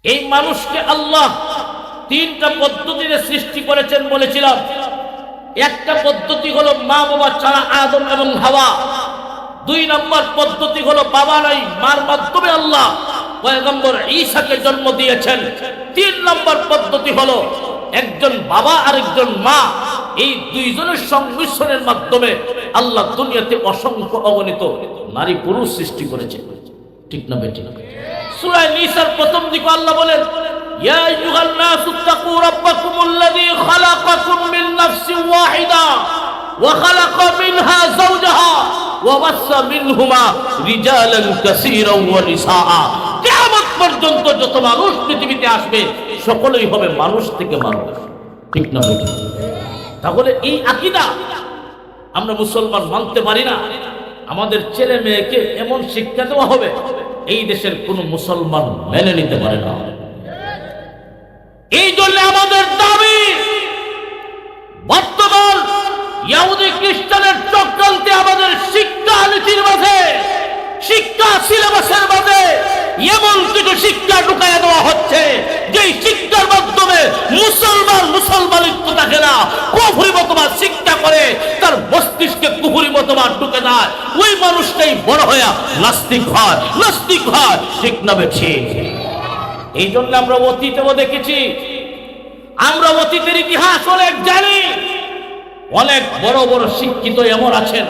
এই মানুষকে আল্লাহ তিনটা পদ্ধতিতে সৃষ্টি করেছেন বলেছিলাম। একটা পদ্ধতি হলো মা বাবা ছাড়া আদম এবং হাওয়া। দুই নম্বর পদ্ধতি হলো বাবা নাই, মার মাধ্যমে আল্লাহ পয়গম্বর ঈসাকে জন্ম দিয়েছেন। তিন নম্বর পদ্ধতি হলো একজন বাবা আর একজন মা, এই দুইজনের সংমিশ্রণের মাধ্যমে আল্লাহ দুনিয়াতে অসংখ্য অগণিত নারী পুরুষ সৃষ্টি করেছেন। ঠিক না বেঠিক? সূরা নিসার প্রথম দিকে আল্লাহ বলেন, ইয়া আইয়ুহান নাসু তাকু রাব্বাকুমুল্লাযী খালাকাকুম মিন নাফসিন ওয়াহিদা ওয়া খালাকা মিনহা যাওজাহা ওয়া বাসসা মিনহুমা রিজালান কাসীরান ওয়া নিসাআ। কিয়ামত পর্যন্ত যত মানুষ পৃথিবীতে আসবে সকলেই হবে মানুষ থেকে মানুষ। ঠিক না বেঠিক? তাহলে এই আকীদা আমরা মুসলমান মানতে পারি না। আমাদের ছেলে মেয়েকে এমন শিক্ষা দেওয়া হবে এই দেশের কোন মুসলমান মেনে নিতে পারে না। এই জন্য আমাদের দাবি, বর্তমান ইহুদি খ্রিস্টানের চক্রান্তে আমাদের শিক্ষা নীতির মাঝে, শিক্ষা সিলেবাসের মাঝে এমন কিছু শিক্ষা ঢুকাইয়া দেওয়া হচ্ছে যে শিক্ষার মাধ্যমে মুসলমানিত্ব থাকে না, কুফরি মতবাদ শিক্ষা করে তার মস্তিষ্কে কুফরি মতবাদ ঢুকে যায়। ওই মানুষটাই বড় হয়ে নাস্তিক হয়। ঠিক না বেঠিক? এই জন্য আমরা অতীতেও দেখেছি, আমরা অতীতের ইতিহাস অনেক জানি। অনেক বড় বড় শিক্ষিত এমন আছেন